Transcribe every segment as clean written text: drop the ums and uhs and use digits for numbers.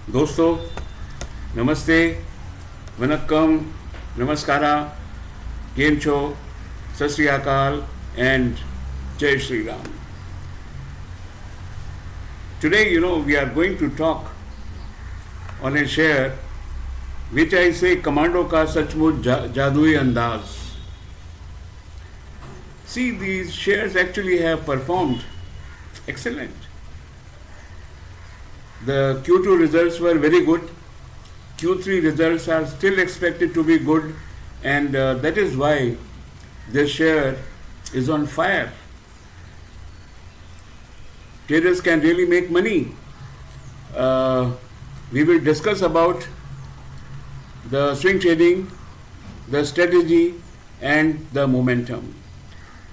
दोस्तों नमस्ते वनक्कम नमस्कारा केम छो सत श्री अकाल and Jai Shri Ram. Today we are going to talk on a share which I say commando का सचमुच जादुई अंदाज. See, these shares actually have performed excellent. The Q2 results were very good. Q3 results are still expected to be good, and that is why this share is on fire. Traders can really make money. We will discuss about the swing trading, the strategy, and the momentum.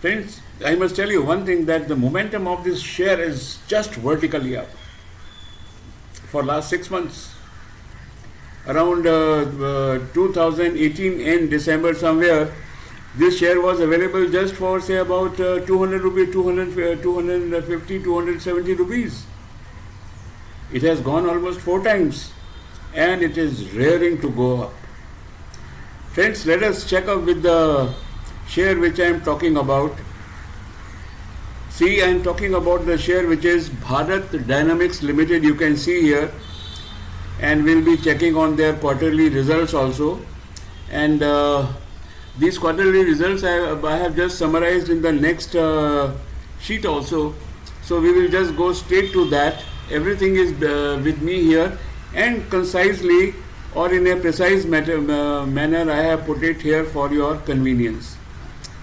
Friends, I must tell you one thing, that the momentum of this share is just vertically up. For last 6 months, around 2018 end December somewhere, this share was available just for say about 200 rupees, 250, 270 rupees. It has gone almost 4 times and it is rearing to go up. Friends, let us check up with the share which I am talking about. See, I am talking about the share which is Bharat Dynamics Limited, you can see here, and we'll be checking on their quarterly results also. And these quarterly results I have just summarized in the next sheet also. So we will just go straight to that. Everything is with me here, and concisely or in a precise manner I have put it here for your convenience.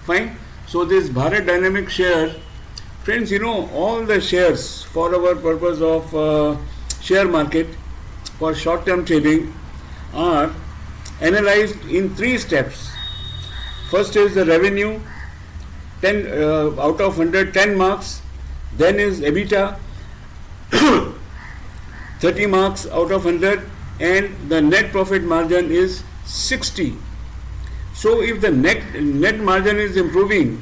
Fine. So this Bharat Dynamics share, friends, all the shares for our purpose of share market for short-term trading are analyzed in 3 steps. First is the revenue, 10 out of 100, 10 marks. Then is EBITDA, 30 marks out of 100, and the net profit margin is 60. So if the net margin is improving,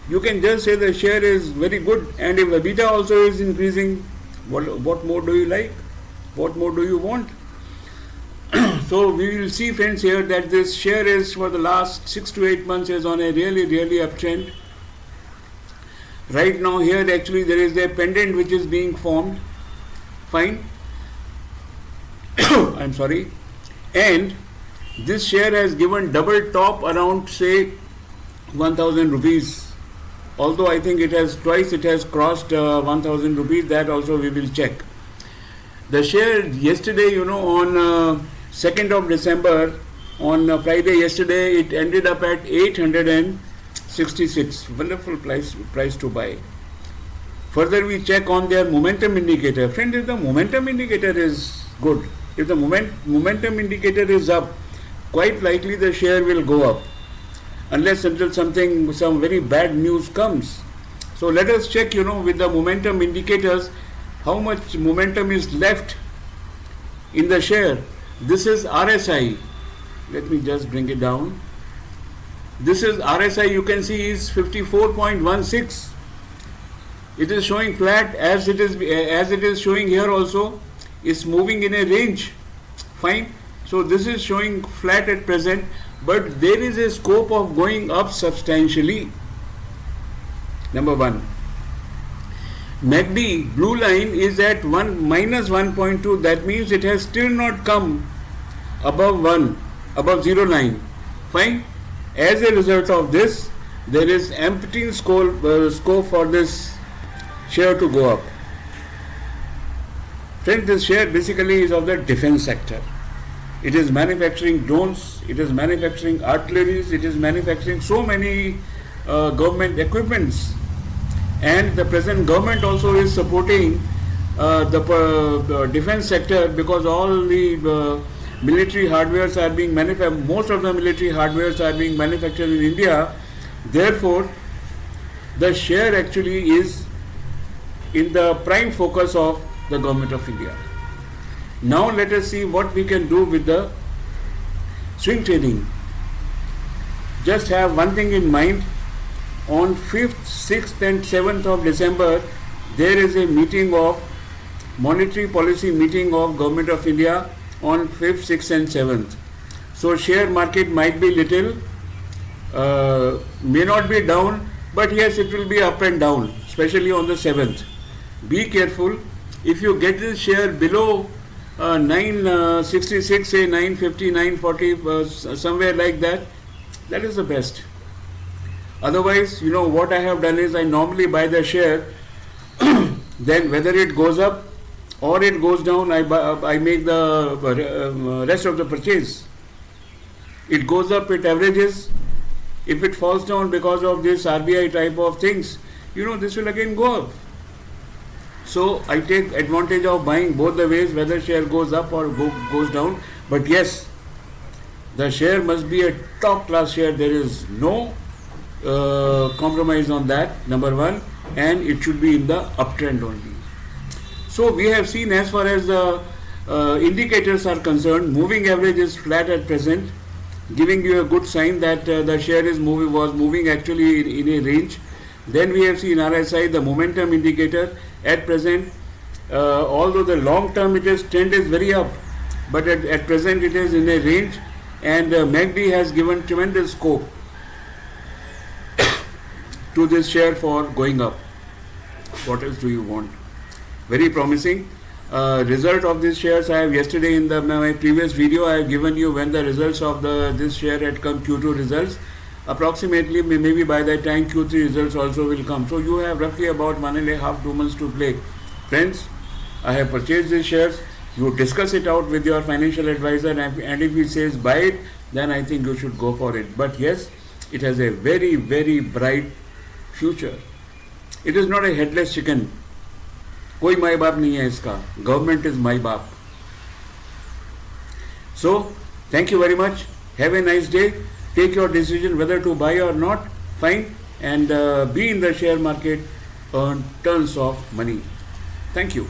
you can just say the share is very good, and if EBITDA also is increasing, what more do you like? What more do you want? So we will see, friends, here that this share is for the last 6 to 8 months is on a really uptrend. Right now here actually there is a pendant which is being formed. Fine. I'm sorry. And this share has given double top around say 1000 rupees. Although I think it has crossed 1000 rupees, that also we will check. The share yesterday, on 2nd of December, on Friday yesterday, it ended up at 866. Wonderful price to buy. Further, we check on their momentum indicator. Friend, if the momentum indicator is good, if the momentum indicator is up, quite likely the share will go up, unless until some very bad news comes. So let us check, with the momentum indicators, how much momentum is left in the share. This is RSI. Let me just bring it down. This is RSI, you can see is 54.16. It is showing flat as it is showing here also. It's moving in a range. Fine. So this is showing flat at present, but there is a scope of going up substantially. Number 1. MACD blue line is at minus 1.2. That means it has still not come above 0 line. Fine. As a result of this, there is empty scope for this share to go up. Friends, this share basically is of the defense sector. It is manufacturing drones, it is manufacturing artilleries, it is manufacturing so many government equipments. And the present government also is supporting the defense sector, because all the military hardwares are being manufactured, most of the military hardwares are being manufactured in India. Therefore, the share actually is in the prime focus of the government of India. Now let us see what we can do with the swing trading. Just have one thing in mind. On 5th, 6th and 7th of December, there is a meeting of monetary policy meeting of Government of India on 5th, 6th and 7th. So share market might be little, may not be down, but yes, it will be up and down, especially on the 7th. Be careful. If you get this share below 966, say 950, 940, somewhere like that, that is the best. Otherwise, you know what I have done is I normally buy the share, then whether it goes up or it goes down, I make the rest of the purchase. It goes up, it averages. If it falls down because of this RBI type of things, you know, this will again go up. So I take advantage of buying both the ways, whether share goes up or goes down. But yes, the share must be a top class share. There is no compromise on that, number one, and it should be in the uptrend only. So we have seen, as far as the indicators are concerned, moving average is flat at present, giving you a good sign that the share was moving actually in a range. Then we have seen RSI, the momentum indicator. At present, although the long term trend is very up, but at present it is in a range, and MACD has given tremendous scope to this share for going up. What else do you want? Very promising. Result of these shares I have yesterday in my previous video. I have given you when the results of this share had come, Q2 results. Approximately, maybe by that time Q3 results also will come. So you have roughly about 1.5 to 2 months to play. Friends, I have purchased these shares. You discuss it out with your financial advisor, and if he says buy it, then I think you should go for it. But yes, it has a very, very bright future. It is not a headless chicken. कोई माई बाप नहीं है इसका. Government is my बाप. So, thank you very much. Have a nice day. Take your decision whether to buy or not. Fine. And be in the share market. Earn tons of money. Thank you.